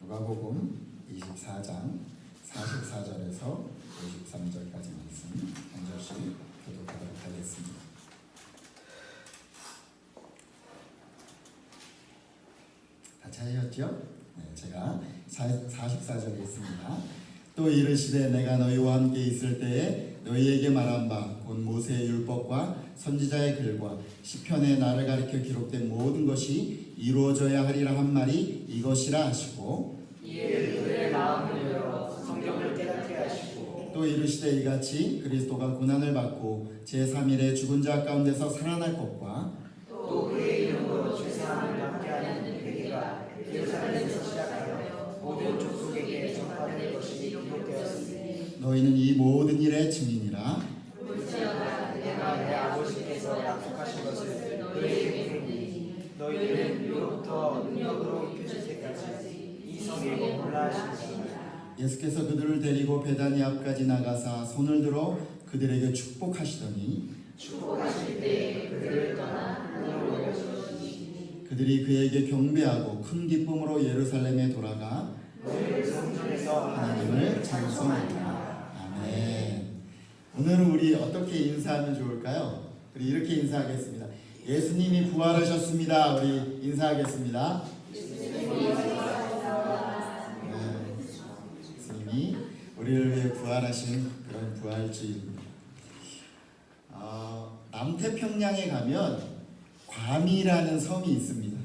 누가복음 24장 44절에서 53절까지 말씀 한 절씩 교독하도록 하겠습니다. 다 찾으셨죠? 네, 제가 44절에 있습니다. 또 이르시되 내가 너희와 함께 있을 때에 너희에게 말한 바 곧 모세의 율법과 선지자의 글과 시편에 나를 가리켜 기록된 모든 것이 이루어져야 하리라 한 말이 이것이라 하시고, 이에 그의 마음을 열어 성경을 깨닫게 하시고, 또 이르시되 이같이 그리스도가 고난을 받고 제3일에 죽은 자 가운데서 살아날 것과 또 그의 이름으로 죄사함을 받게 하는 회개가 예루살렘에서 시작하여 모든 족속에게 전파될 것이 기록되었으니, 너희는 이 모든 일의 증인이라. 내가 내 아버지께서 약속하신 것을 너희에게 보내니 너희는 위로부터 능력으로 입혀질 때까지 이 성에 머물라 하시니라. 예수께서 그들을 데리고 베다니 앞까지 나가사 손을 들어 그들에게 축복하시더니 축복하실 때 그들을 떠나 하늘로 여주시니 그들이 그에게 경배하고 큰 기쁨으로 예루살렘에 돌아가 너희를 성전에서 하나님을 찬송하니라. 아멘. 오늘은 우리 어떻게 인사하면 좋을까요? 우리 이렇게 인사하겠습니다. 예수님이 부활하셨습니다. 우리 인사하겠습니다. 예수님이 우리를 위해 부활하신 그런 부활주의입니다. 남태평양에 가면 괌이라는 섬이 있습니다.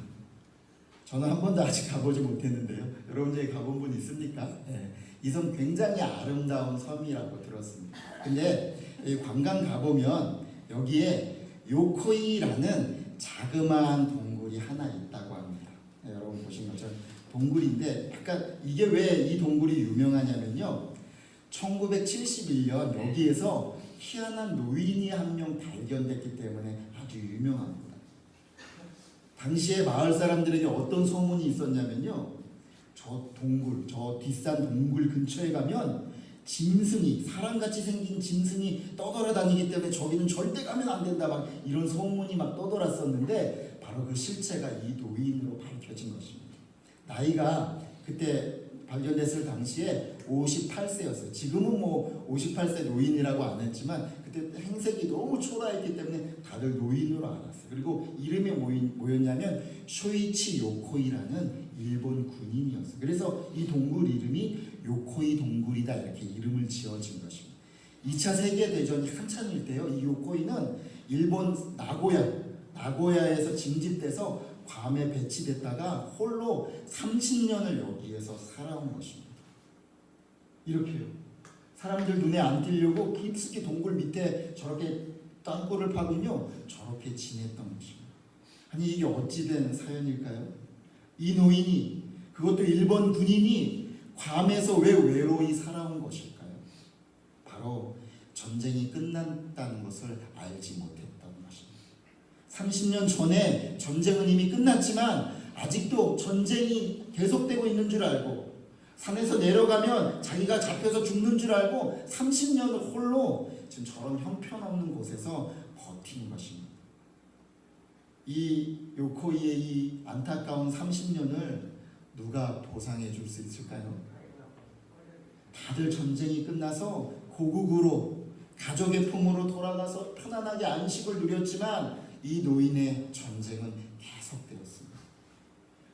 저는 한 번도 아직 가보지 못했는데요. 여러분 중에 가본 분 있습니까? 네. 이 섬 굉장히 아름다운 섬이라고 들었습니다. 근데 이 관광 가보면 여기에 요코이라는 자그마한 동굴이 하나 있다고 합니다. 네, 여러분 보신 것처럼 동굴인데, 약간 이게 왜 이 동굴이 유명하냐면요, 1971년 여기에서 희한한 노인이 한 명 발견됐기 때문에 아주 유명합니다. 당시에 마을 사람들에게 어떤 소문이 있었냐면요, 저 동굴, 저 뒷산 동굴 근처에 가면 짐승이, 사람같이 생긴 짐승이 떠돌아다니기 때문에 저기는 절대 가면 안 된다, 막 이런 소문이 막 떠돌았었는데, 바로 그 실체가 이 노인으로 밝혀진 것입니다. 나이가 그때 발견됐을 당시에 58세였어요. 지금은 뭐 58세 노인이라고 안 했지만 그때 행색이 너무 초라했기 때문에 다들 노인으로 알았어요. 그리고 이름이 뭐였냐면 쇼이치 요코이라는 일본 군인이었어요. 그래서 이 동굴 이름이 요코이 동굴이다, 이렇게 이름을 지어진 것입니다. 2차 세계대전이 한창일 때요, 이 요코이는 일본 나고야에서 징집돼서 괌에 배치됐다가 홀로 30년을 여기에서 살아온 것입니다. 이렇게요. 사람들 눈에 안 띄려고 깊숙이 동굴 밑에 저렇게 땅굴을 파군요, 저렇게 지냈던 것입니다. 아니, 이게 어찌된 사연일까요? 이 노인이, 그것도 일본 군인이 괌에서 왜 외로이 살아온 것일까요? 바로 전쟁이 끝났다는 것을 알지 못했던 것입니다. 30년 전에 전쟁은 이미 끝났지만 아직도 전쟁이 계속되고 있는 줄 알고, 산에서 내려가면 자기가 잡혀서 죽는 줄 알고 30년을 홀로 지금 저런 형편없는 곳에서 버틴 것입니다. 이 요코이의 이 안타까운 30년을 누가 보상해 줄 수 있을까요? 다들 전쟁이 끝나서 고국으로, 가족의 품으로 돌아가서 편안하게 안식을 누렸지만 이 노인의 전쟁은 계속되었습니다.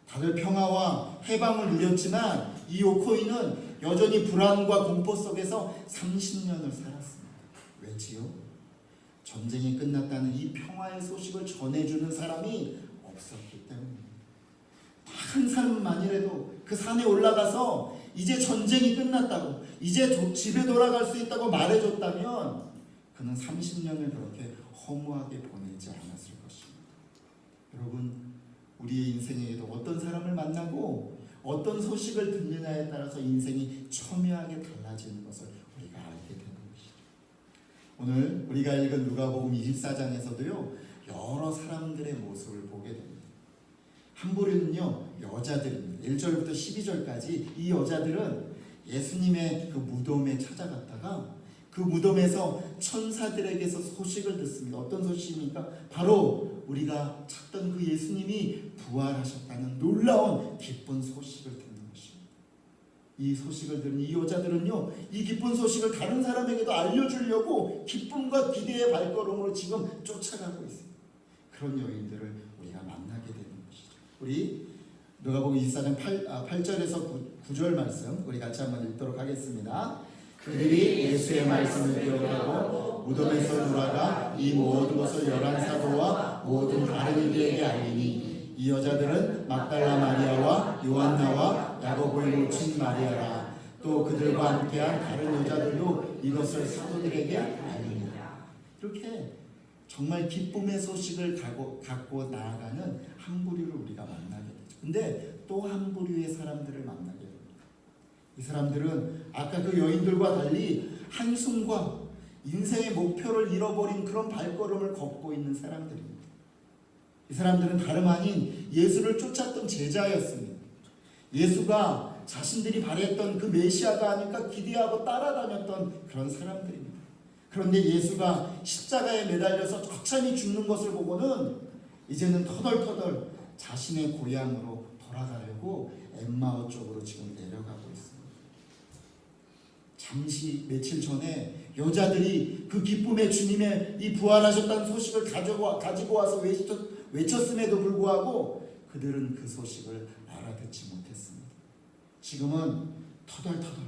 다들 평화와 해방을 누렸지만 이 요코이는 여전히 불안과 공포 속에서 30년을 살았습니다. 왜지요? 전쟁이 끝났다는 이 평화의 소식을 전해주는 사람이 없었기 때문입니다. 한 사람만이라도 그 산에 올라가서 이제 전쟁이 끝났다고, 이제 집에 돌아갈 수 있다고 말해줬다면 그는 30년을 그렇게 허무하게 보내지 않았을 것입니다. 여러분, 우리의 인생에도 어떤 사람을 만나고 어떤 소식을 듣느냐에 따라서 인생이 첨예하게 달라지는 것을 우리가 알게 되는 것이죠. 오늘 우리가 읽은 누가복음 24장에서도요, 여러 사람들의 모습을 보게 됩니다. 한 부류는요, 여자들입니다. 1절부터 12절까지 이 여자들은 예수님의 그 무덤에 찾아갔다가 그 무덤에서 천사들에게서 소식을 듣습니다. 어떤 소식입니까? 바로 우리가 찾던 그 예수님이 부활하셨다는 놀라운 기쁜 소식을 듣는 것입니다. 이 소식을 들은 이 여자들은요, 이 기쁜 소식을 다른 사람에게도 알려주려고 기쁨과 기대의 발걸음으로 지금 쫓아가고 있습니다. 그런 여인들을 우리가 만나게 되는 것이죠. 우리 누가복음 24장 8절에서 9절 말씀 우리 같이 한번 읽도록 하겠습니다. 그들이 예수의 말씀을 기억하고 무덤에서 돌아가 이 모든 것을 11사도와 모든 다른 이들에게 알리니 이 여자들은 막달라 마리아와 요한나와 야고보의 모친 마리아라. 또 그들과 함께한 다른 여자들도 이것을 사도들에게 알리니라. 이렇게 정말 기쁨의 소식을 갖고 나아가는 한 부류를 우리가 만나게 되죠. 근데 또 한 부류의 사람들을 만나게 됩니다. 이 사람들은 아까 그 여인들과 달리 한숨과 인생의 목표를 잃어버린 그런 발걸음을 걷고 있는 사람들입니다. 이 사람들은 다름 아닌 예수를 쫓았던 제자였습니다. 예수가 자신들이 바랬던 그 메시아가 아닐까 기대하고 따라다녔던 그런 사람들입니다. 그런데 예수가 십자가에 매달려서 처참히 죽는 것을 보고는 이제는 터덜터덜 자신의 고향으로 돌아가려고 엠마오 쪽으로 지금 내려가고 있습니다. 잠시 며칠 전에 여자들이 그 기쁨의 주님의 이 부활하셨다는 소식을 가지고 와서 외쳤음에도 불구하고 그들은 그 소식을 알아듣지 못했습니다. 지금은 터덜터덜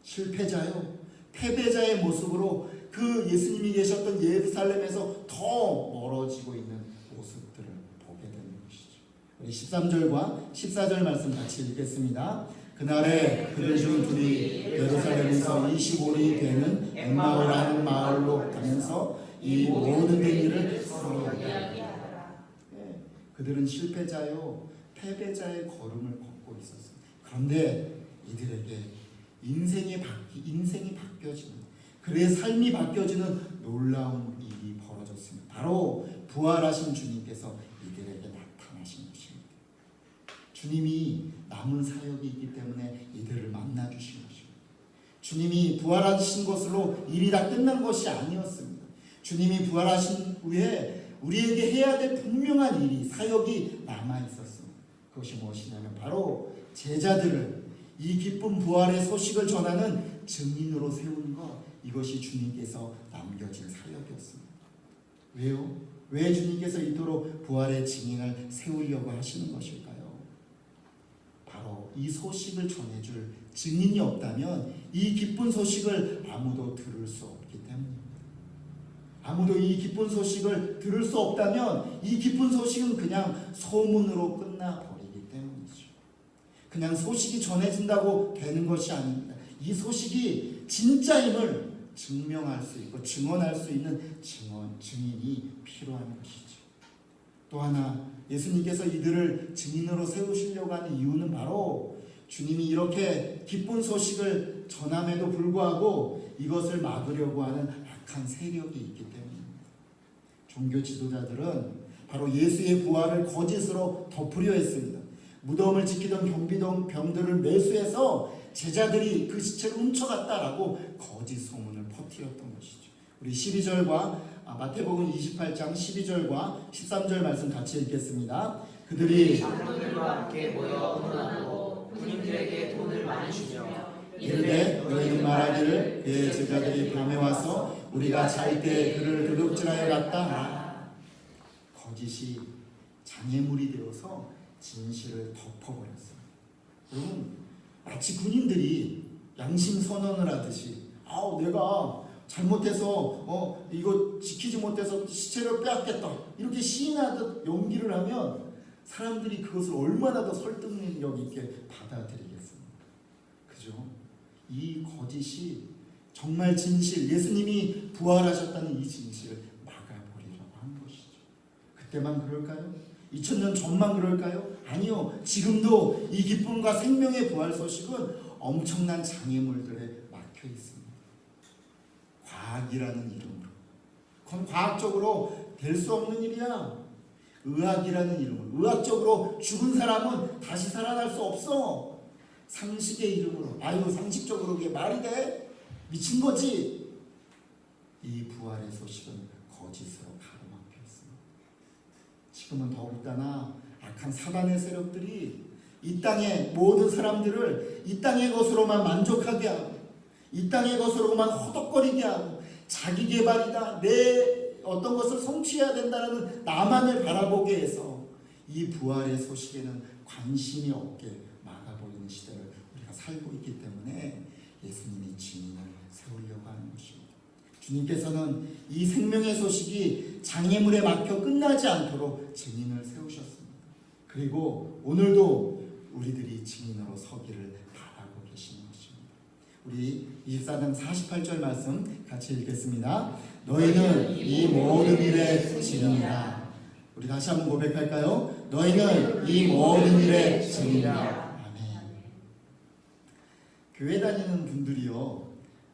실패자요 패배자의 모습으로 그 예수님이 계셨던 예루살렘에서 더 멀어지고 있는 모습들을 보게 되는 것이죠. 우리 13절과 14절 말씀 같이 읽겠습니다. 그날에 그들 중 둘이 예루살렘에서 25里되는 엠마오라는 마을로 가면서 이 모든 일을 서로 이야기하더라. 그들은 실패자요 패배자의 걸음을 걷고 있었습니다. 그런데 이들에게 인생이 바뀌어지는, 그의 삶이 바뀌어지는 놀라운 일이 벌어졌습니다. 바로 부활하신 주님께서 이들에게 나타나신 것입니다. 주님이 남은 사역이 있기 때문에 이들을 만나주신 것입니다. 주님이 부활하신 것으로 일이 다 끝난 것이 아니었습니다. 주님이 부활하신 후에 우리에게 해야 될 분명한 일이, 사역이 남아있었습니다. 그것이 무엇이냐면 바로 제자들을 이 기쁜 부활의 소식을 전하는 증인으로 세우는 것, 이것이 주님께서 남겨진 사역이었습니다. 왜요? 왜 주님께서 이토록 부활의 증인을 세우려고 하시는 것일까요? 바로 이 소식을 전해줄 증인이 없다면 이 기쁜 소식을 아무도 들을 수 없기 때문입니다. 아무도 이 기쁜 소식을 들을 수 없다면 이 기쁜 소식은 그냥 소문으로 끝나버리기 때문이죠. 그냥 소식이 전해진다고 되는 것이 아닙니다. 이 소식이 진짜임을 증명할 수 있고 증언할 수 있는 증인이 필요한 것이죠. 또 하나, 예수님께서 이들을 증인으로 세우시려고 하는 이유는 바로 주님이 이렇게 기쁜 소식을 전함에도 불구하고 이것을 막으려고 하는 악한 세력이 있기 때문입니다. 종교 지도자들은 바로 예수의 부활을 거짓으로 덮으려 했습니다. 무덤을 지키던 경비병들을 매수해서 제자들이 그 시체를 훔쳐갔다라고 거짓 소문을 퍼뜨렸던 것이죠. 우리 12절과 마태복음 28장 12절과 13절 말씀 같이 읽겠습니다. 그들이 장로들과 함께 모여 의논하고 군인들에게 돈을 많이 주며 이르되 너희는 말하기를 그의 제자들이 밤에 와서 우리가 잘 때 그를 도둑질하여 갔다. 거짓이 장애물이 되어서 진실을 덮어버렸어요. 여러분, 마치 군인들이 양심 선언을 하듯이 내가 잘못해서 이거 지키지 못해서 시체를 빼앗겠다 이렇게 시인하듯 연기를 하면 사람들이 그것을 얼마나 더 설득력 있게 받아들이겠습니까? 그죠? 이 거짓이 정말 진실, 예수님이 부활하셨다는 이 진실을 막아버리려고 한 것이죠. 그때만 그럴까요? 2000년 전만 그럴까요? 아니요. 지금도 이 기쁨과 생명의 부활 소식은 엄청난 장애물들에 막혀 있습니다. 과학이라는 이름으로. 그건 과학적으로 될 수 없는 일이야. 의학이라는 이름으로. 의학적으로 죽은 사람은 다시 살아날 수 없어. 상식의 이름으로. 상식적으로 그게 말이 돼? 미친 거지. 이 부활의 소식은 거짓으로 가로막혀 있습니다. 지금은 더욱다나 악한 사단의 세력들이 이 땅의 모든 사람들을 이 땅의 것으로만 만족하게 하고 이 땅의 것으로만 허덕거리게 하고 자기 개발이다, 내 어떤 것을 성취해야 된다는 나만을 바라보게 해서 이 부활의 소식에는 관심이 없게 막아버리는 시대를 우리가 살고 있기 때문에 예수님이 증인을 세우려고 하는 것입니다. 주님께서는 이 생명의 소식이 장애물에 막혀 끝나지 않도록 증인을 세우셨습니다. 그리고 오늘도 우리들이 증인으로 서기를 바라고 계시는 것입니다. 우리 24장 48절 말씀 같이 읽겠습니다. 너희는 이 모든 일의 증인이라. 우리 다시 한번 고백할까요? 너희는 이 모든 일의 증인이라. 아멘. 교회 다니는 분들이요,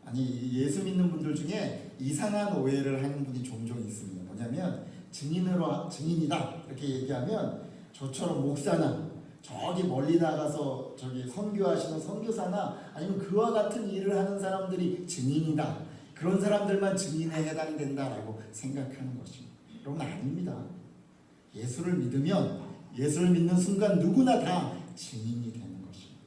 아니 예수 믿는 분들 중에 이상한 오해를 하는 분이 종종 있습니다. 뭐냐면 증인이다 이렇게 얘기하면 저처럼 목사나 저기 멀리 나가서 저기 선교하시는 선교사나 아니면 그와 같은 일을 하는 사람들이 증인이다, 그런 사람들만 증인에 해당된다라고 생각하는 것입니다. 여러분, 아닙니다. 예수를 믿으면 예수를 믿는 순간 누구나 다 증인이 되는 것입니다.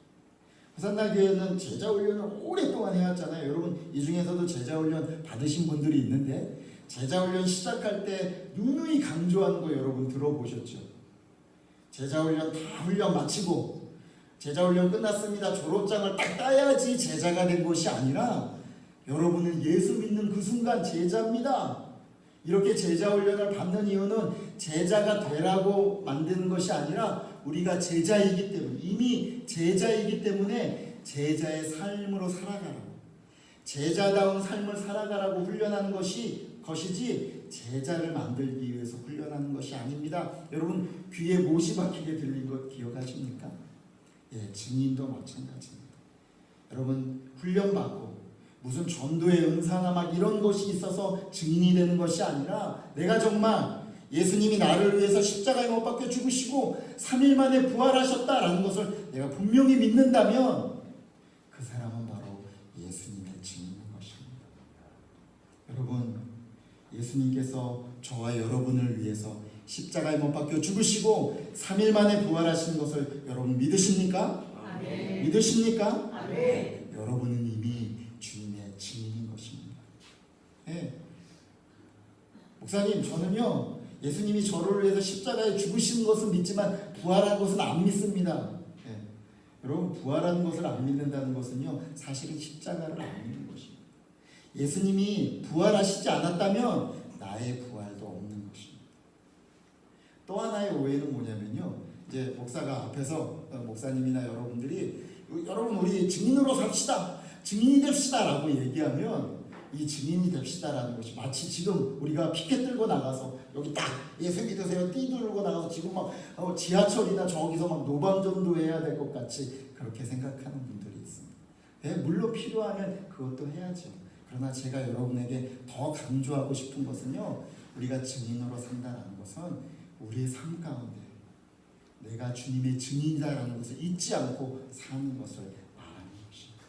호산나교회는 제자훈련을 오랫동안 해왔잖아요. 여러분, 이 중에서도 제자훈련 받으신 분들이 있는데 제자훈련 시작할 때 누누이 강조한 거 여러분 들어보셨죠? 제자훈련 다 훈련 마치고 제자훈련 끝났습니다, 졸업장을 딱 따야지 제자가 된 것이 아니라 여러분은 예수 믿는 그 순간 제자입니다. 이렇게 제자훈련을 받는 이유는 제자가 되라고 만드는 것이 아니라 우리가 제자이기 때문에, 이미 제자이기 때문에 제자의 삶으로 살아가라고, 제자다운 삶을 살아가라고 훈련하는 것이지 제자를 만들기 위해서 훈련하는 것이 아닙니다. 여러분, 귀에 못이 박히게 들린 것 기억하십니까? 예, 증인도 마찬가지입니다. 여러분, 훈련받고 무슨 전도의 은사나 막 이런 것이 있어서 증인이 되는 것이 아니라 내가 정말 예수님이 나를 위해서 십자가에 못 박혀 죽으시고 3일 만에 부활하셨다라는 것을 내가 분명히 믿는다면 그 사람은 바로 예수님의 증인인 것입니다. 여러분, 예수님께서 저와 여러분을 위해서 십자가에 못 박혀 죽으시고 3일 만에 부활하신 것을 여러분 믿으십니까? 아멘. 믿으십니까? 아멘. 여러분은 이미 주님의 증인인 것입니다. 네. 목사님, 저는요 예수님이 저를 위해서 십자가에 죽으시는 것은 믿지만 부활한 것은 안 믿습니다. 네. 여러분, 부활하는 것을 안 믿는다는 것은요 사실은 십자가를 안 믿는 것입니다. 예수님이 부활하시지 않았다면 나의 부활도 없는 것입니다. 또 하나의 오해는 뭐냐면요, 이제 목사가 앞에서 목사님이나 여러분들이 여러분 우리 증인으로 삽시다, 증인이 됩시다 라고 얘기하면 이 증인이 됩시다라는 것이 마치 지금 우리가 피켓 들고 나가서 여기 딱 예수 믿으세요 띠 들고 나가서 지금 막 지하철이나 저기서 막 노방전도 해야 될 것 같이 그렇게 생각하는 분들이 있습니다. 네, 물론 필요하면 그것도 해야죠. 그러나 제가 여러분에게 더 강조하고 싶은 것은요, 우리가 증인으로 산다는 것은 우리의 삶 가운데 내가 주님의 증인이다라는 것을 잊지 않고 사는 것을 말하는 것입니다.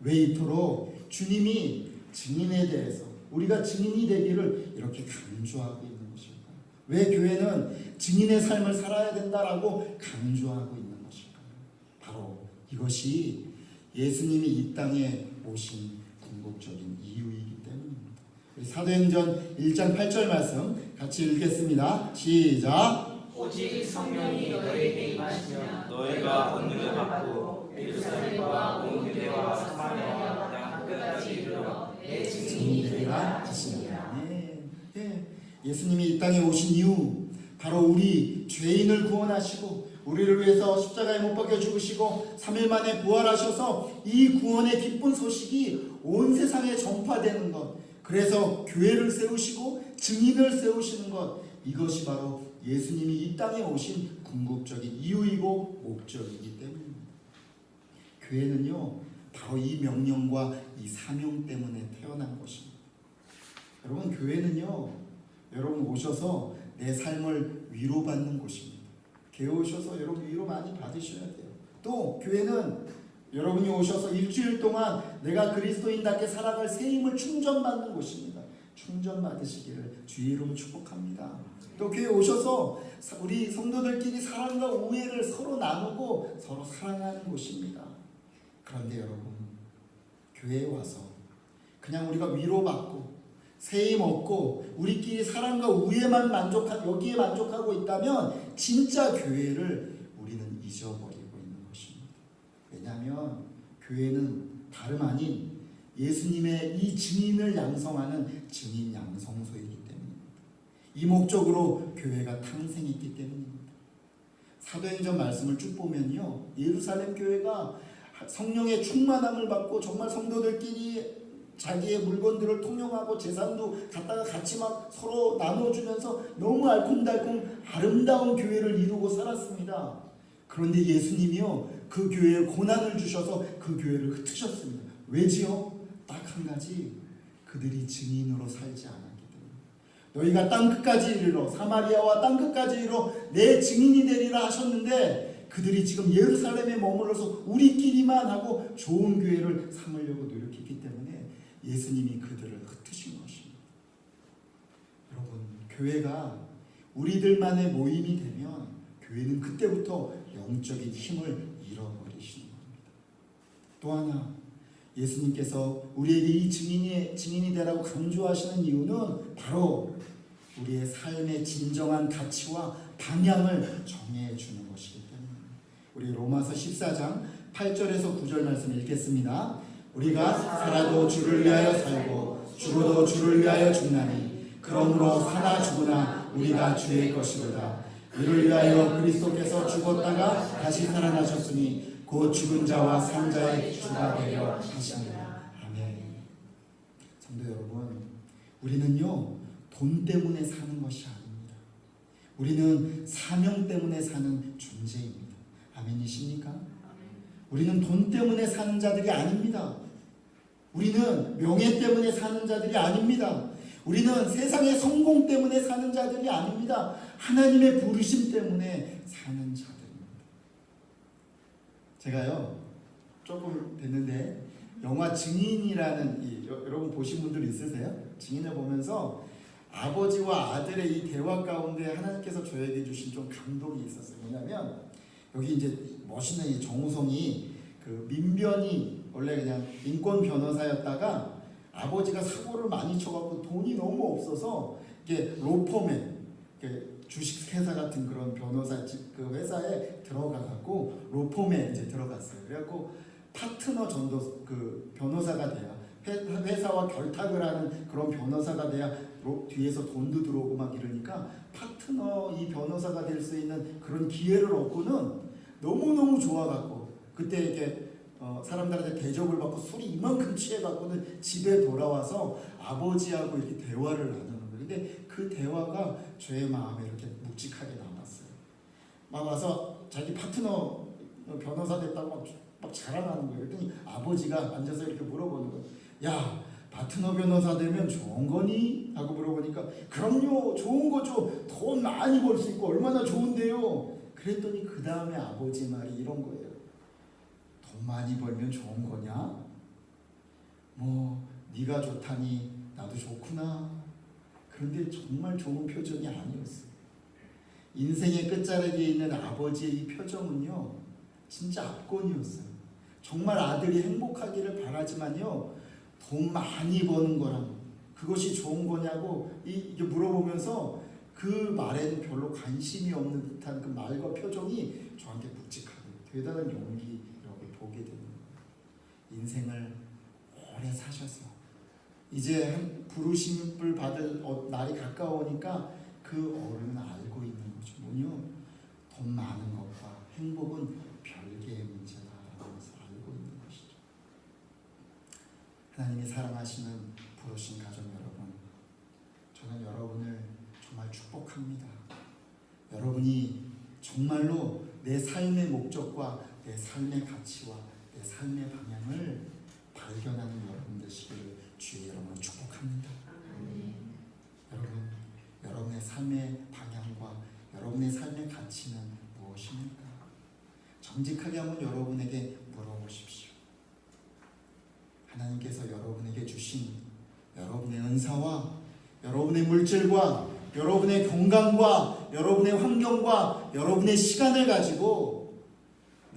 왜 이토록 주님이 증인에 대해서 우리가 증인이 되기를 이렇게 강조하고 있는 것일까요? 왜 교회는 증인의 삶을 살아야 된다라고 강조하고 있는 것일까요? 바로 이것이 예수님이 이 땅에 오신 궁극적인 이유이기 때문입니다. 우리 사도행전 1장 8절 말씀 같이 읽겠습니다. 시작. 오직 성령이 너희에게 임하시면 너희가 권능을 받고 예루살렘과 온 유대와 사마리아 땅 끝까지 이르러 내 증인이 되리라 하시니라. 네. 예수님이 이 땅에 오신 이유, 바로 우리 죄인을 구원하시고 우리를 위해서 십자가에 못 박혀 죽으시고 3일 만에 부활하셔서 이 구원의 기쁜 소식이 온 세상에 전파되는 것, 그래서 교회를 세우시고 증인을 세우시는 것, 이것이 바로 예수님이 이 땅에 오신 궁극적인 이유이고 목적이기 때문입니다. 교회는요 바로 이 명령과 이 사명 때문에 태어난 것입니다. 여러분, 교회는요 여러분 오셔서 내 삶을 위로받는 곳입니다. 교회 오셔서 여러분 위로 많이 받으셔야 돼요. 또 교회는 여러분이 오셔서 일주일 동안 내가 그리스도인답게 살아갈 새 힘을 충전받는 곳입니다. 충전 받으시기를 주의 이름으로 축복합니다. 또 교회 오셔서 우리 성도들끼리 사랑과 우애를 서로 나누고 서로 사랑하는 곳입니다. 그런데 여러분, 교회에 와서 그냥 우리가 위로받고 세임 얻고 우리끼리 사랑과 우애만 여기에 만족하고 있다면 진짜 교회를 우리는 잊어버리고 있는 것입니다. 왜냐하면 교회는 다름 아닌 예수님의 이 증인을 양성하는 증인 양성소이기 때문입니다. 이 목적으로 교회가 탄생했기 때문입니다. 사도행전 말씀을 쭉 보면요, 예루살렘 교회가 성령의 충만함을 받고 정말 성도들끼리 자기의 물건들을 통용하고 재산도 갖다가 같이 막 서로 나눠주면서 너무 알콩달콩 아름다운 교회를 이루고 살았습니다. 그런데 예수님이요, 그 교회에 고난을 주셔서 그 교회를 흩으셨습니다. 왜지요? 딱 한 가지, 그들이 증인으로 살지 않았기 때문에. 너희가 땅끝까지 이르러, 사마리아와 땅끝까지 이르러 내 증인이 되리라 하셨는데, 그들이 지금 예루살렘에 머물러서 우리끼리만 하고 좋은 교회를 삼으려고 노력했기 때문에 예수님이 그들을 흩으신 것입니다. 여러분, 교회가 우리들만의 모임이 되면 교회는 그때부터 영적인 힘을 잃어버리시는 겁니다. 또 하나, 예수님께서 우리에게 이 증인이 되라고 강조하시는 이유는 바로 우리의 삶의 진정한 가치와 방향을 정해주는 것이기 때문입니다. 우리 로마서 14장 8절에서 9절 말씀 읽겠습니다. 우리가 살아도 주를 위하여 살고 죽어도 주를 위하여 죽나니 그러므로 사나 죽으나 우리가 주의 것이로다. 이를 위하여 그리스도께서 죽었다가 다시 살아나셨으니 곧 죽은 자와 산 자의 주가 되려 하십니다. 아멘. 성도 여러분, 우리는요 돈 때문에 사는 것이 아닙니다. 우리는 사명 때문에 사는 존재입니다. 아멘이십니까? 우리는 돈 때문에 사는 자들이 아닙니다. 우리는 명예 때문에 사는 자들이 아닙니다. 우리는 세상의 성공 때문에 사는 자들이 아닙니다. 하나님의 부르심 때문에 사는 자들입니다. 제가요 조금 됐는데 영화 증인이라는 여러분 보신 분들 있으세요? 증인을 보면서 아버지와 아들의 이 대화 가운데 하나님께서 저에게 주신 좀 감동이 있었어요. 뭐냐면 여기 이제 멋있는 이 정우성이 그 민변이 원래 그냥 인권 변호사였다가 아버지가 사고를 많이 쳐갖고 돈이 너무 없어서 이게 로펌에 주식회사 같은 그런 변호사 그 회사에 들어가갖고 로펌에 이제 들어갔어요. 그래갖고 파트너 전도 그 변호사가 돼야 회사와 결탁을 하는 그런 변호사가 돼야 뒤에서 돈도 들어오고 막 이러니까 파트너 이 변호사가 될 수 있는 그런 기회를 얻고는 너무너무 좋아갖고 그때 이렇게 사람들한테 대접을 받고 술이 이만큼 취해갖고는 집에 돌아와서 아버지하고 이렇게 대화를 나누는 거예요. 근데 그 대화가 저의 마음에 이렇게 묵직하게 남았어요. 막 와서 자기 파트너 변호사 됐다고 막 자랑하는 거예요. 그랬더니 아버지가 앉아서 이렇게 물어보는 거예요. 야, 파트너 변호사 되면 좋은 거니? 하고 물어보니까 그럼요, 좋은 거죠. 돈 많이 벌 수 있고 얼마나 좋은데요. 그랬더니 그 다음에 아버지 말이 이런 거예요. 돈 많이 벌면 좋은 거냐? 뭐 네가 좋다니 나도 좋구나. 그런데 정말 좋은 표정이 아니었어요. 인생의 끝자락에 있는 아버지의 이 표정은요 진짜 압권이었어요. 정말 아들이 행복하기를 바라지만요 돈 많이 버는 거랑 그것이 좋은 거냐고 이게 물어보면서 그 말에는 별로 관심이 없는 듯한 그 말과 표정이 저한테 묵직하고 대단한 용기라고 보게 됩니다. 인생을 오래 사셔서 이제 부르심을 받을 날이 가까우니까 그 어른은 알고 있는 거죠. 뭐요? 돈 많은 것과 행복은 별개의 문제다라고 해서 알고 있는 것이죠. 하나님이 사랑하시는 부르신 가족 여러분, 저는 여러분을 정말 축복합니다. 여러분이 정말로 내 삶의 목적과 내 삶의 가치와 내 삶의 방향을 발견하는 여러분 되시기를 주의 이름으로 축복합니다. 여러분, 여러분의 삶의 방향과 여러분의 삶의 가치는 무엇입니까? 정직하게 한번 여러분에게 물어보십시오. 하나님께서 여러분에게 주신 여러분의 은사와 여러분의 물질과 여러분의 건강과 여러분의 환경과 여러분의 시간을 가지고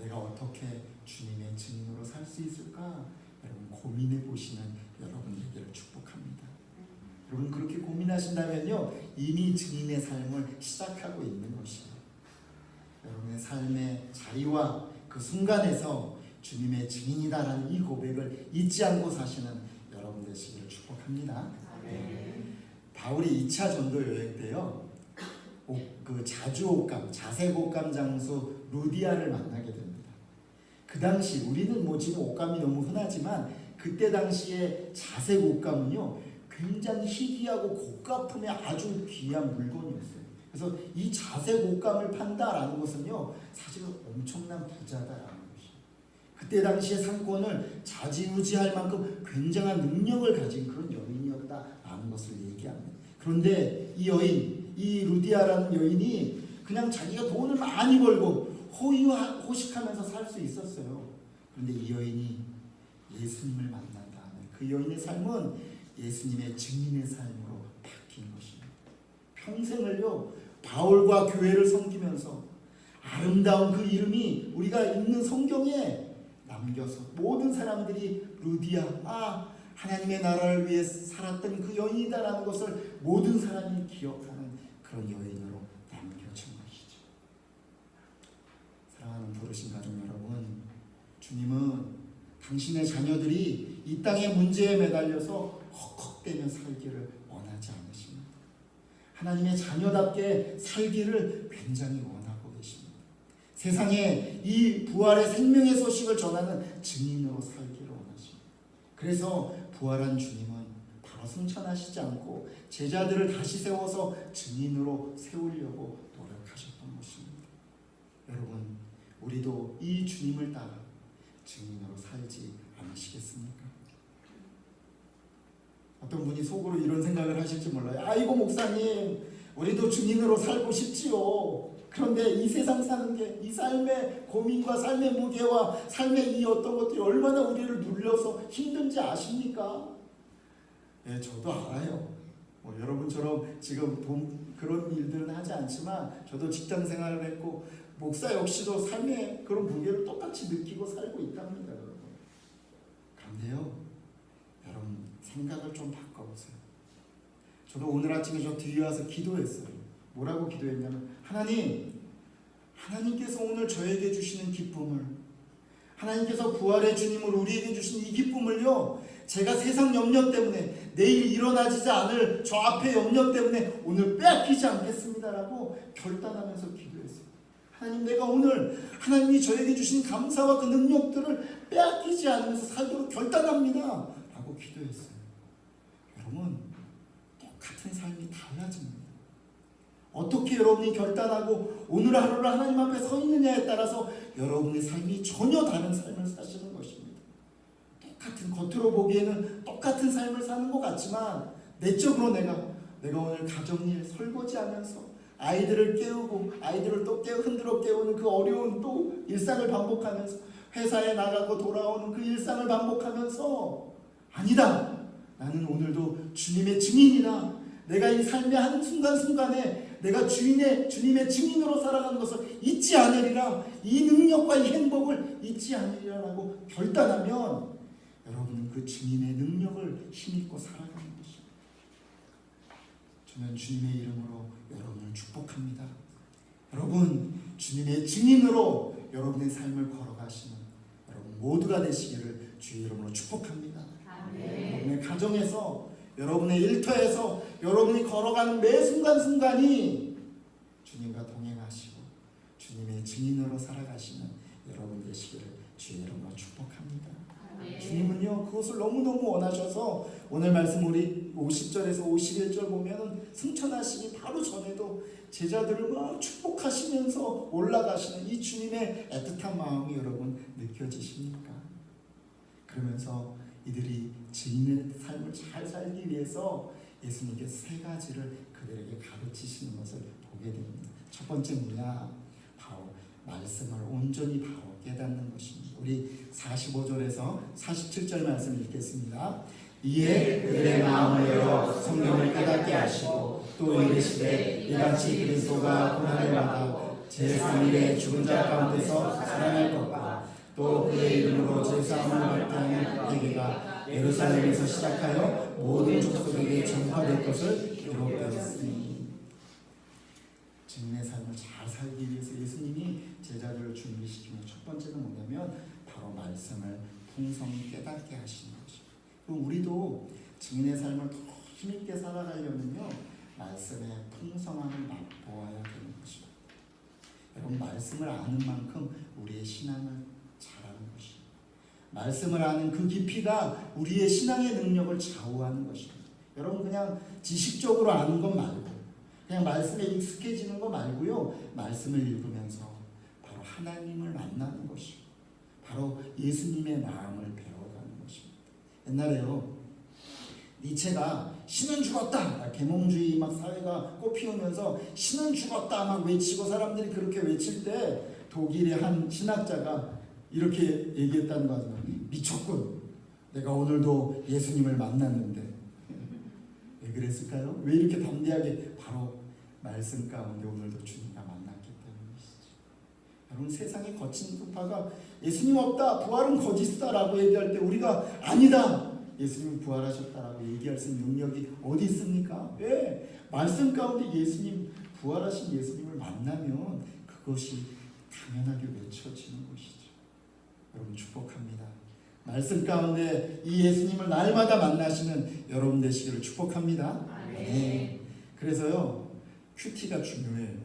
내가 어떻게 주님의 증인으로 살 수 있을까? 여러분 고민해 보시는 여러분 되기를 축복합니다. 여러분 그렇게 고민하신다면요 이미 증인의 삶을 시작하고 있는 것이에요. 여러분의 삶의 자리와 그 순간에서 주님의 증인이다라는 이 고백을 잊지 않고 사시는 여러분 되시기를 축복합니다. 바울이 2차 전도 여행 때요 그 자주옥감 자색옥감 장수 루디아를 만나게 됩니다. 그 당시 우리는 뭐 지금 옷감이 너무 흔하지만 그때 당시에 자색옥감은요 굉장히 희귀하고 고가품의 아주 귀한 물건이었어요. 그래서 이 자색옥감을 판다라는 것은요 사실은 엄청난 부자다라는 것이에요. 그때 당시의 상권을 좌지우지할 만큼 굉장한 능력을 가진 그런 여인이었다라는 것을 얘기합니다. 그런데 이 여인, 이 루디아라는 여인이 그냥 자기가 돈을 많이 벌고 호식하면서 살 수 있었어요. 그런데 이 여인이 예수님을 만난 다음에 그 여인의 삶은 예수님의 증인의 삶으로 바뀐 것입니다. 평생을요 바울과 교회를 섬기면서 아름다운 그 이름이 우리가 읽는 성경에 남겨서 모든 사람들이 루디아 하나님의 나라를 위해 살았던 그 여인이다라는 것을 모든 사람이 기억하는 그런 여인으로 남겨진 것이죠. 사랑하는 부르신 가족 여러분, 주님은 당신의 자녀들이 이 땅의 문제에 매달려서 헉헉대며 살기를 원하지 않으십니다. 하나님의 자녀답게 살기를 굉장히 원하고 계십니다. 세상에 이 부활의 생명의 소식을 전하는 증인으로 살기를 원하십니다. 그래서 부활한 주님은 바로 승천하시지 않고 제자들을 다시 세워서 증인으로 세우려고 노력하셨던 것입니다. 여러분, 우리도 이 주님을 따라 증인으로 살지 않으시겠습니까? 어떤 분이 속으로 이런 생각을 하실지 몰라요. 아이고 목사님, 우리도 주인으로 살고 싶지요. 그런데 이 세상 사는 게 이 삶의 고민과 삶의 무게와 삶의 이 어떤 것들이 얼마나 우리를 눌려서 힘든지 아십니까? 예, 저도 알아요. 뭐 여러분처럼 지금 그런 일들은 하지 않지만 저도 직장 생활을 했고 목사 역시도 삶의 그런 무게를 똑같이 느끼고 살고 있답니다. 여러분. 그런데요, 여러분 생각을 좀 바꿔보세요. 저도 오늘 아침에 저 뒤에 와서 기도했어요. 뭐라고 기도했냐면 하나님께서 오늘 저에게 주시는 기쁨을, 하나님께서 부활의 주님을 우리에게 주신 이 기쁨을요, 제가 세상 염려 때문에 내일 일어나지 않을 저 앞의 염려 때문에 오늘 빼앗기지 않겠습니다라고 결단하면서 기도했어요. 하나님, 내가 오늘 하나님이 저에게 주신 감사와 그 능력들을 빼앗기지 않으면서 살도록 결단합니다 라고 기도했어요. 여러분, 똑같은 삶이 달라집니다. 어떻게 여러분이 결단하고 오늘 하루를 하나님 앞에 서 있느냐에 따라서 여러분의 삶이 전혀 다른 삶을 사시는 것입니다. 똑같은, 겉으로 보기에는 똑같은 삶을 사는 것 같지만 내적으로 내가 오늘 가정일 설거지하면서 아이들을 깨우고 아이들을 또 흔들어 깨우는 그 어려운 또 일상을 반복하면서 회사에 나가고 돌아오는 그 일상을 반복하면서 아니다, 나는 오늘도 주님의 증인이다, 내가 이 삶의 한 순간순간에 내가 주님의 증인으로 살아가는 것을 잊지 않으리라, 이 능력과 이 행복을 잊지 않으리라라고 결단하면 여러분은 그 주님의 능력을 힘입고 살아가는 것입니다. 저는 주님의 이름으로 여러분을 축복합니다. 여러분, 주님의 증인으로 여러분의 삶을 걸어가시는 여러분 모두가 되시기를 주의 이름으로 축복합니다. 여러분의 가정에서, 여러분의 일터에서 여러분이 걸어가는 매 순간순간이 주님과 동행하시고 주님의 증인으로 살아가시는 여러분 되시기를 주의 이름으로 축복합니다. 주님은요, 그것을 너무너무 원하셔서 오늘 말씀 우리 50절에서 51절 보면 승천하시기 바로 전에도 제자들을 막 축복하시면서 올라가시는 이 주님의 애틋한 마음이 여러분 느껴지십니까? 그러면서 이들이 증인의 삶을 잘 살기 위해서 예수님께서 세 가지를 그들에게 가르치시는 것을 보게 됩니다. 첫 번째 뭐냐? 바로 말씀을 온전히 바로 깨닫는 것입니다. 우리 45절에서 47절 말씀 읽겠습니다. 이에 그들의 마음을 열어 성경을 깨닫게 하시고 또 이르시되 이같이 그리스도가 고난을 받아 제3일에 죽은 자 가운데서 살아날 것과 또 그의 이름으로 제사함을 받게 하는 회개가 예루살렘에서 시작하여 모든 족속에게 전파될 것을 기록되었으니. 증인의 삶을 잘 살기 위해서 예수님이 제자들을 준비시키는 첫 번째는 뭐냐면 바로 말씀을 풍성히 깨닫게 하시는 것이죠. 그럼 우리도 증인의 삶을 더 힘있게 살아가려면요 말씀의 풍성함을 맛보아야 되는 것입니다. 여러분, 말씀을 아는 만큼 우리의 신앙을 잘하는 것입니다. 말씀을 아는 그 깊이가 우리의 신앙의 능력을 좌우하는 것입니다. 여러분, 그냥 지식적으로 아는 것 말고 그냥 말씀에 익숙해지는 것 말고요 말씀을 읽으면서 바로 하나님을 만나는 것이고 바로 예수님의 마음을 배워가는 것입니다. 옛날에요 니체가 신은 죽었다 계몽주의 막 사회가 꽃피우면서 신은 죽었다 막 외치고 사람들이 그렇게 외칠 때 독일의 한 신학자가 이렇게 얘기했다는 거 아니에요. 미쳤군. 내가 오늘도 예수님을 만났는데. 왜 그랬을까요? 왜 이렇게 담대하게? 바로 말씀 가운데 오늘도 주님과 만났기 때문이시죠. 여러분, 세상의 거친 풍파가 예수님 없다 부활은 거짓이다라고 얘기할 때 우리가 아니다 예수님 부활하셨다라고 얘기할 수 있는 능력이 어디 있습니까? 왜? 말씀 가운데 예수님 부활하신 예수님을 만나면 그것이 당연하게 외쳐지는 것이죠. 여러분, 축복합니다. 말씀 가운데 이 예수님을 날마다 만나시는 여러분 되시기를 축복합니다. 네. 그래서요 큐티가 중요해요.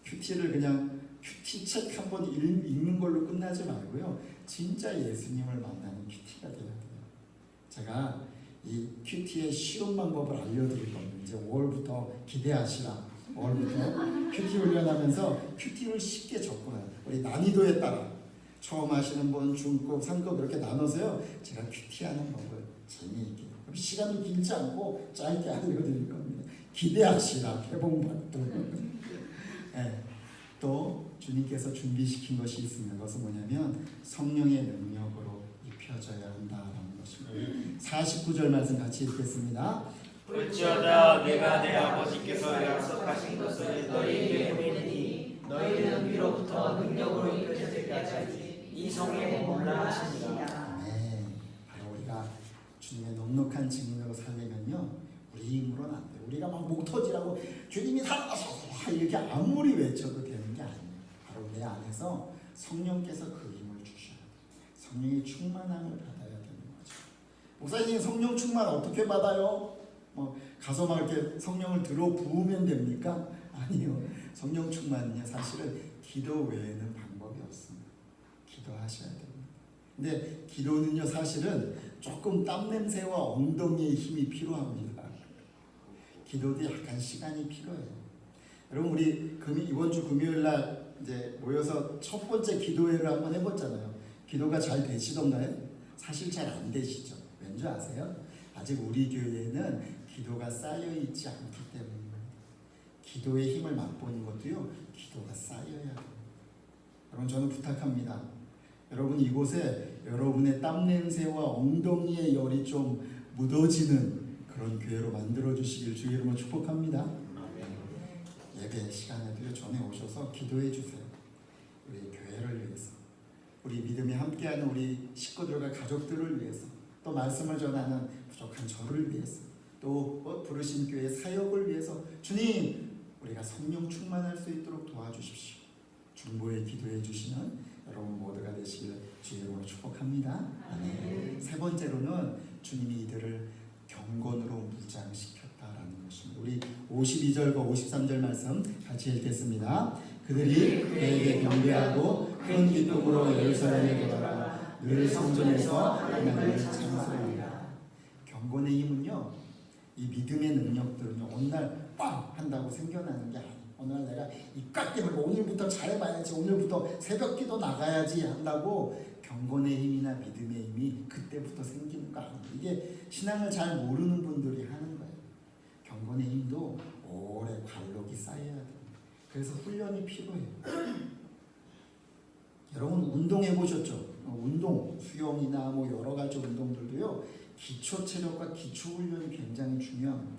큐티를 그냥 큐티 책 한 번 읽는 걸로 끝나지 말고요 진짜 예수님을 만나는 큐티가 돼야 돼요. 제가 이 큐티의 쉬운 방법을 알려드릴 겁니다. 이제 5월부터 기대하시라. 5월부터 큐티 훈련하면서 큐티를 쉽게 접근해요. 우리 난이도에 따라 처음 하시는 분, 중급, 상급 이렇게 나눠서요 제가 큐티하는 법을 재미있게 시간이 길지 않고 짧게 알려드릴 겁니다. 기대하시라. 개봉받도. 네. 또 주님께서 준비시킨 것이 있습니다. 그것은 뭐냐면 성령의 능력으로 입혀져야 한다라는 것입니다. 49절 말씀 같이 읽겠습니다. 어찌하다 내가 내 아버지께서 약속하신 것을 너희에게 보이니 너희는 위로부터 능력으로 입혀질 때까지 이 성령에 몰라 하시니라. 네, 바로 우리가 주님의 넉넉한 증인으로 살려면요 우리 힘으로는 안 돼요. 우리가 막 목 터지라고 주님이 살아나서 이렇게 아무리 외쳐도 되는 게 아니에요. 바로 내 안에서 성령께서 그 힘을 주셔야 돼요. 성령의 충만함을 받아야 되는 거죠. 목사님, 성령 충만 어떻게 받아요? 가서 막 이렇게 성령을 들어 부으면 됩니까? 아니요. 성령 충만은요 사실은 기도 외에는 방법이 없습니다. 기도하셔야 됩니다. 근데 기도는요 사실은 조금 땀 냄새와 엉덩이의 힘이 필요합니다. 기도도 약간 시간이 필요해요. 여러분, 우리 이번 주 금요일 날 이제 모여서 첫 번째 기도회를 한번 해봤잖아요. 기도가 잘 되시던가요? 사실 잘 안 되시죠. 왠지 아세요? 아직 우리 교회에는 기도가 쌓여 있지 않기 때문입니다. 기도의 힘을 맛보는 것도요 기도가 쌓여야 돼요. 여러분, 저는 부탁합니다. 여러분, 이곳에 여러분의 땀 냄새와 엉덩이의 열이 좀 묻어지는 그런 교회로 만들어 주시길 주의 이름으로 축복합니다. 예배 시간에도요 전에 오셔서 기도해 주세요. 우리 교회를 위해서, 우리 믿음에 함께하는 우리 식구들과 가족들을 위해서, 또 말씀을 전하는 부족한 저를 위해서, 또 부르신 교회 사역을 위해서 주님, 우리가 성령 충만할 수 있도록 도와주십시오. 중보에 기도해 주시는 여러분 모두가 되시길 주의 이름으로 축복합니다. 아멘. 세 번째로는 주님이 이들을 경건으로 무장시켰다라는 것입니다. 우리 52절과 53절 말씀 같이 읽겠습니다. 그들이 그에게 경배하고 큰 기쁨으로 예루살렘에 돌아가 늘 성전에서 하나님을 찬송하니라. 경건의 힘은요, 이 믿음의 능력들은요 어느 날 빵 한다고 생겨나는 게 아니에요. 어느 날 내가 입각 깨물고 오늘부터 잘해봐야지, 오늘부터 새벽기도 나가야지 한다고 경건의 힘이나 믿음의 힘이 그때부터 생기는 거 아니에요. 이게 신앙을 잘 모르는 분들이 하는 거예요. 경건의 힘도 오래 관록이 쌓여야 돼요. 그래서 훈련이 필요해요. 여러분, 운동해 보셨죠? 운동, 수영이나 뭐 여러 가지 운동들도요. 기초 체력과 기초 훈련이 굉장히 중요합니다.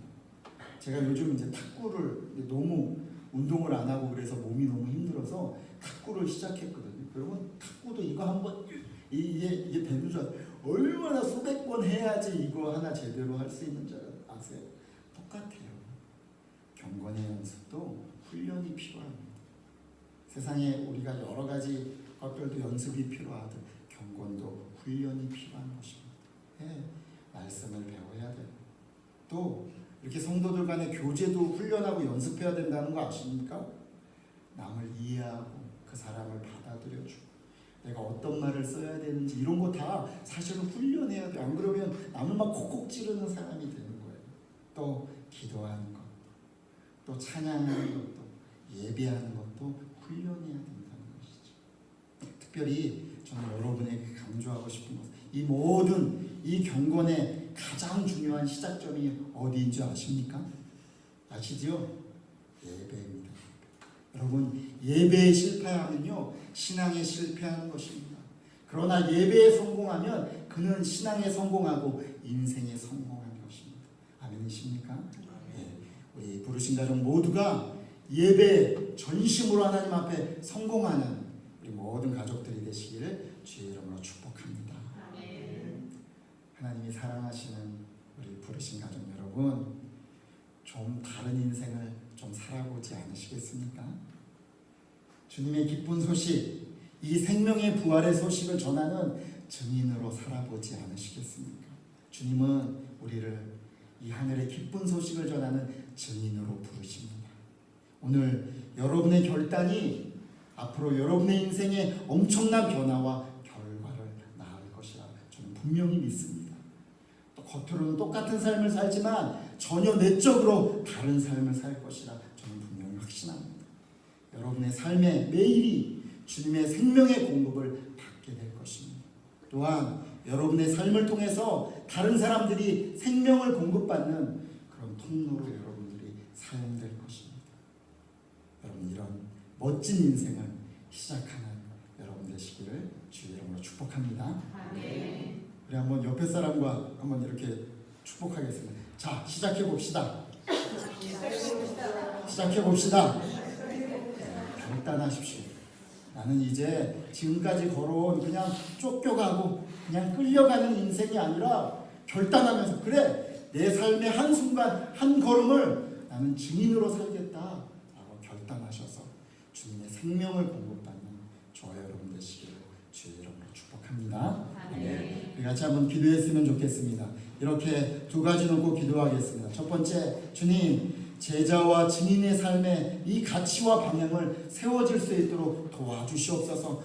제가 요즘 이제 탁구를 너무 운동을 안 하고 그래서 몸이 너무 힘들어서 탁구를 시작했거든요. 여러분 탁구도 이거 한번 이게 되는 줄 얼마나 수백 번 해야지 이거 하나 제대로 할 수 있는 줄 아세요? 똑같아요. 경건의 연습도 훈련이 필요합니다. 세상에 우리가 여러 가지 것들도 연습이 필요하듯 경건도 훈련이 필요한 것입니다. 네, 말씀을 배워야 돼요. 또 이렇게 성도들 간의 교제도 훈련하고 연습해야 된다는 거 아십니까? 남을 이해하고 그 사람을 받아들여주고 내가 어떤 말을 써야 되는지 이런 거 다 사실은 훈련해야 돼요. 안 그러면 남을 막 콕콕 찌르는 사람이 되는 거예요. 또 기도하는 것, 또 찬양하는 것도, 예배하는 것도 훈련해야 된다는 것이죠. 특별히 저는 여러분에게 강조하고 싶은 것은 이 모든 이 경건의 가장 중요한 시작점이 어디인 줄 아십니까? 아시죠? 예배입니다. 여러분 예배에 실패하면요 신앙에 실패하는 것입니다. 그러나 예배에 성공하면 그는 신앙에 성공하고 인생에 성공하는 것입니다. 아멘이십니까? 네. 우리 부르신 가족 모두가 예배 전심으로 하나님 앞에 성공하는 우리 모든 가족들이 되시기를 주의 이름으로 축복합니다. 하나님이 사랑하시는 우리 부르신 가족 여러분, 좀 다른 인생을 좀 살아보지 않으시겠습니까? 주님의 기쁜 소식, 이 생명의 부활의 소식을 전하는 증인으로 살아보지 않으시겠습니까? 주님은 우리를 이 하늘의 기쁜 소식을 전하는 증인으로 부르십니다. 오늘 여러분의 결단이 앞으로 여러분의 인생에 엄청난 변화와 결과를 낳을 것이라 저는 분명히 믿습니다. 또 겉으로는 똑같은 삶을 살지만 전혀 내적으로 다른 삶을 살 것이라 저는 분명히 확신합니다. 여러분의 삶의 매일이 주님의 생명의 공급을 받게 될 것입니다. 또한 여러분의 삶을 통해서 다른 사람들이 생명을 공급받는 그런 통로로 여러분들이 사용될 것입니다. 여러분 이런 멋진 인생을 시작하는 여러분 되시기를 주의 이름으로 축복합니다. 우리 한번 옆에 사람과 한번 이렇게 축복하겠습니다. 자, 시작해 봅시다. 시작해 봅시다. 결단하십시오. 나는 이제 지금까지 걸어온 그냥 쫓겨가고 그냥 끌려가는 인생이 아니라 결단하면서 그래 내 삶의 한순간 한 걸음을 나는 증인으로 살겠다라고 결단하셔서 주님의 생명을 공급받는 저와 여러분 되시기를 주의 이름으로 축복합니다. 네. 우리 같이 한번 기도했으면 좋겠습니다. 이렇게 두 가지 놓고 기도하겠습니다. 첫 번째, 주님 제자와 증인의 삶에 이 가치와 방향을 세워질 수 있도록 도와주시옵소서.